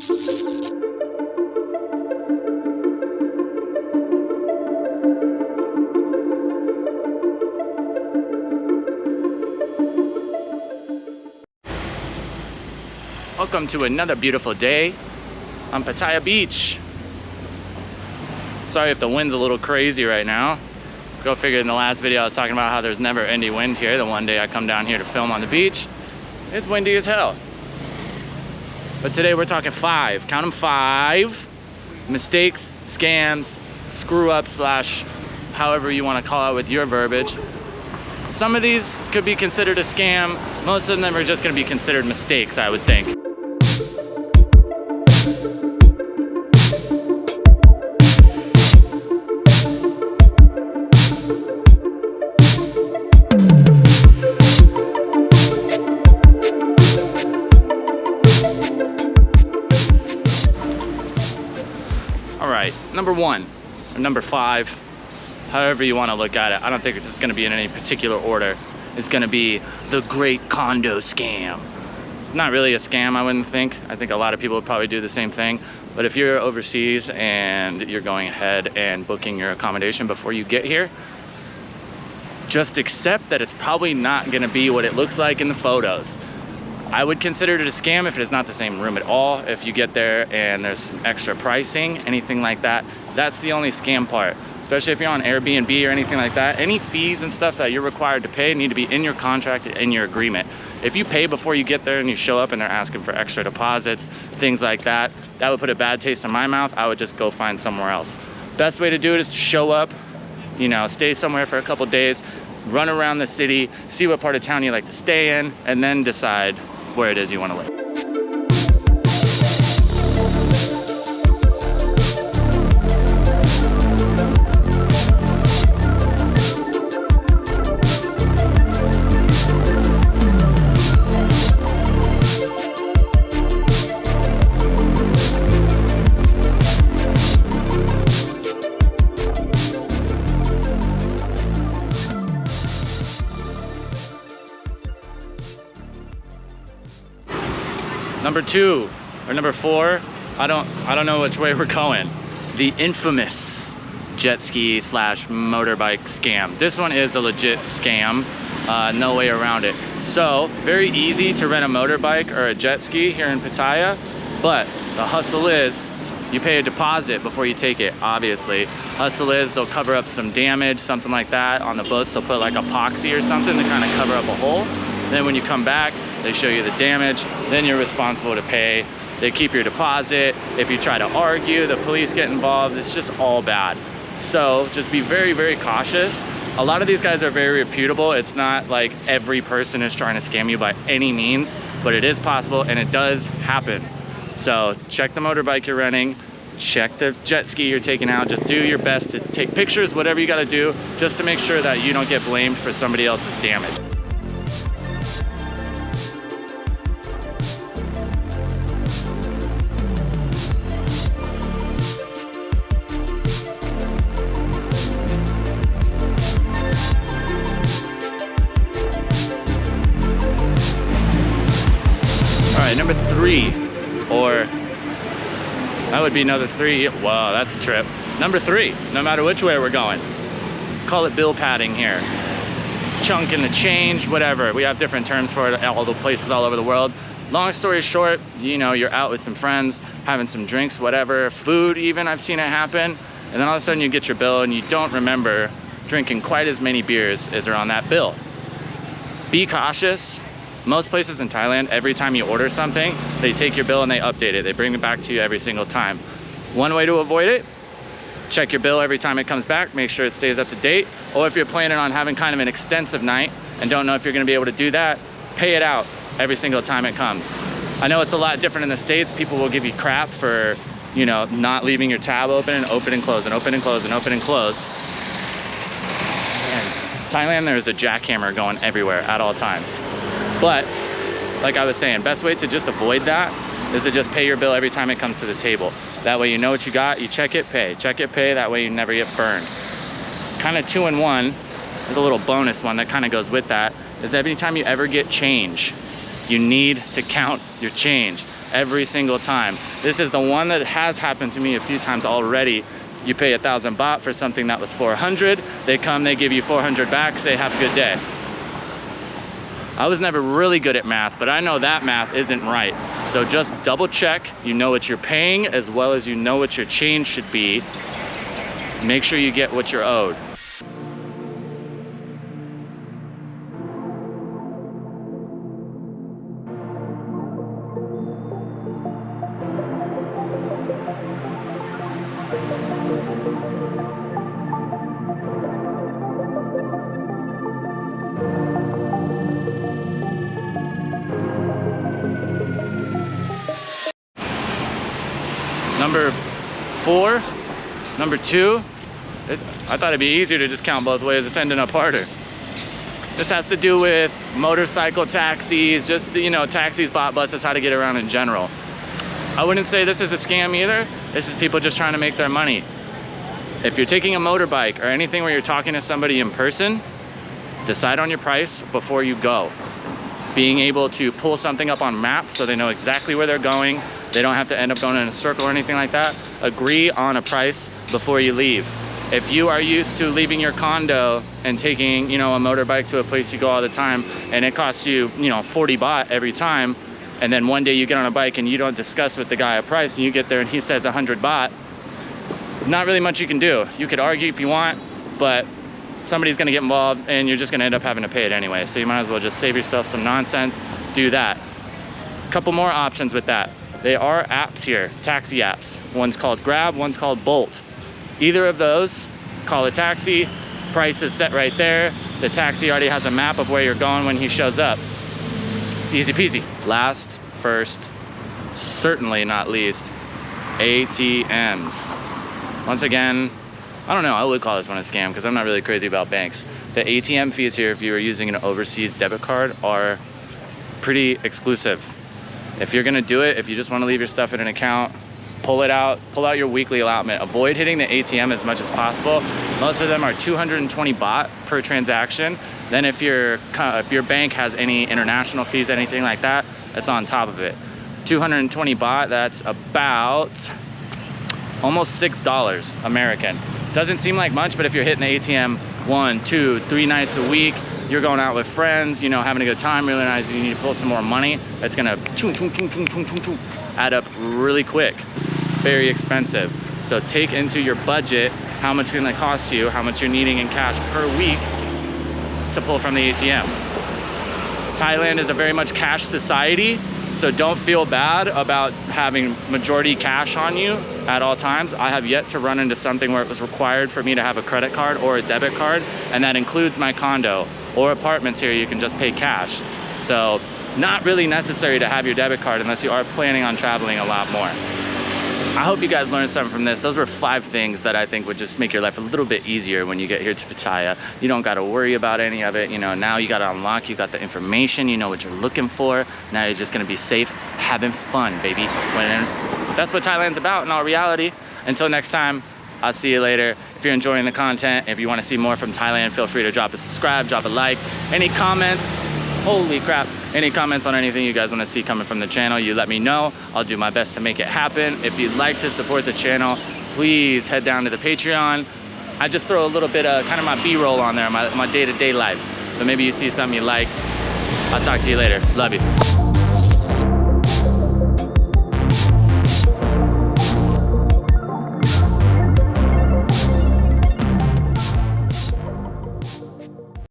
Welcome to another beautiful day on Pattaya Beach. Sorry if the wind's a little crazy right now. Go figure, in the last video I was talking about how there's never any wind here. The one day I come down here to film on the beach, it's windy as hell. But today we're talking 5, count them 5, mistakes, scams, screw ups, slash however you want to call it with your verbiage. Some of these could be considered a scam. Most of them are just going to be considered mistakes, I would think. Number 1 or number 5, however you want to look at it. I don't think it's just going to be in any particular order. It's going to be the great condo scam. It's not really a scam, I wouldn't think. I think a lot of people would probably do the same thing. But if you're overseas and you're going ahead and booking your accommodation before you get here, just accept that it's probably not going to be what it looks like in the photos. I would consider it a scam if it is not the same room at all. If you get there and there's some extra pricing, anything like that, that's the only scam part. Especially if you're on Airbnb or anything like that. Any fees and stuff that you're required to pay need to be in your contract, in your agreement. If you pay before you get there and you show up and they're asking for extra deposits, things like that, that would put a bad taste in my mouth. I would just go find somewhere else. Best way to do it is to show up, you know, stay somewhere for a couple days, run around the city, see what part of town you like to stay in, and then decide where it is you want to live. Number 2 or number 4, I don't know which way we're going. The infamous jet ski slash motorbike scam. This one is a legit scam, no way around it. So very easy to rent a motorbike or a jet ski here in Pattaya, but the hustle is you pay a deposit before you take it. Obviously, hustle is they'll cover up some damage, something like that on the boats. They'll put like epoxy or something to kind of cover up a hole. Then when you come back, they show you the damage, then you're responsible to pay. They keep your deposit. If you try to argue, the police get involved. It's just all bad. So just be very, very cautious. A lot of these guys are very reputable. It's not like every person is trying to scam you by any means, but it is possible and it does happen. So check the motorbike you're renting, check the jet ski you're taking out. Just do your best to take pictures, whatever you gotta do, just to make sure that you don't get blamed for somebody else's damage. Number 3, or that would be another 3. Wow, that's a trip. Number 3, no matter which way we're going, call it bill padding here. Chunk in the change, whatever. We have different terms for it, all the places all over the world. Long story short, you know, you're out with some friends, having some drinks, whatever, food even, I've seen it happen. And then all of a sudden you get your bill and you don't remember drinking quite as many beers as are on that bill. Be cautious. Most places in Thailand, every time you order something, they take your bill and they update it. They bring it back to you every single time. One way to avoid it, check your bill every time it comes back, make sure it stays up to date. Or if you're planning on having kind of an extensive night and don't know if you're gonna be able to do that, pay it out every single time it comes. I know it's a lot different in the States. People will give you crap for, you know, not leaving your tab open and open and close and open and close and open and close. In Thailand, there's a jackhammer going everywhere at all times. But like I was saying, best way to just avoid that is to just pay your bill every time it comes to the table. That way you know what you got, you check it, pay. Check it, pay, that way you never get burned. Kind of 2-in-1, there's a little bonus one that kind of goes with that, is every time you ever get change, you need to count your change. every single time. This is the one that has happened to me a few times already. You pay 1,000 baht for something that was 400. They come, they give you 400 back, say have a good day. I was never really good at math, but I know that math isn't right. So just double check, you know what you're paying as well as you know what your change should be. Make sure you get what you're owed. Number 4, number 2, I thought it'd be easier to just count both ways. It's ending up harder. This has to do with motorcycle taxis, just, you know, taxis, bot buses, how to get around in general. I wouldn't say this is a scam either. This is people just trying to make their money. If you're taking a motorbike or anything where you're talking to somebody in person, decide on your price before you go. Being able to pull something up on maps so they know exactly where they're going. They don't have to end up going in a circle or anything like that. Agree on a price before you leave. If you are used to leaving your condo and taking, you know, a motorbike to a place you go all the time, and it costs you, you know, 40 baht every time, and then one day you get on a bike and you don't discuss with the guy a price, and you get there and he says 100 baht, not really much you can do. You could argue if you want, but somebody's gonna get involved and you're just gonna end up having to pay it anyway. So you might as well just save yourself some nonsense, do that. A couple more options with that. There are apps here, taxi apps. One's called Grab, one's called Bolt. Either of those, call a taxi, price is set right there. The taxi already has a map of where you're going when he shows up. Easy peasy. Last, first, certainly not least, ATMs. Once again, I don't know, I would call this one a scam because I'm not really crazy about banks. The ATM fees here, if you are using an overseas debit card, are pretty exclusive. If you're gonna do it, if you just wanna leave your stuff in an account, pull out your weekly allotment. Avoid hitting the ATM as much as possible. Most of them are 220 baht per transaction. Then if your bank has any international fees, anything like that, that's on top of it. 220 baht, that's about almost $6 American. Doesn't seem like much, but if you're hitting the ATM 1, 2, 3 nights a week, you're going out with friends, you know, having a good time, realizing you need to pull some more money, that's gonna add up really quick. It's very expensive. So take into your budget how much it's gonna cost you, how much you're needing in cash per week to pull from the ATM. Thailand is a very much cash society, so don't feel bad about having majority cash on you at all times. I have yet to run into something where it was required for me to have a credit card or a debit card, and that includes my condo or apartments here. You can just pay cash. So not really necessary to have your debit card unless you are planning on traveling a lot more. I hope you guys learned something from this. Those were 5 things that I think would just make your life a little bit easier when you get here to Pattaya. You don't got to worry about any of it. You know, now you got to unlock, you got the information, you know what you're looking for. Now you're just going to be safe, having fun, baby. That's what Thailand's about in all reality. Until next time, I'll see you later. If you're enjoying the content, if you want to see more from Thailand, feel free to drop a subscribe, drop a like. Any comments? Holy crap. Any comments on anything you guys want to see coming from the channel, you let me know. I'll do my best to make it happen. If you'd like to support the channel, please head down to the Patreon. I just throw a little bit of kind of my B-roll on there, my day-to-day life. So maybe you see something you like. I'll talk to you later. Love you.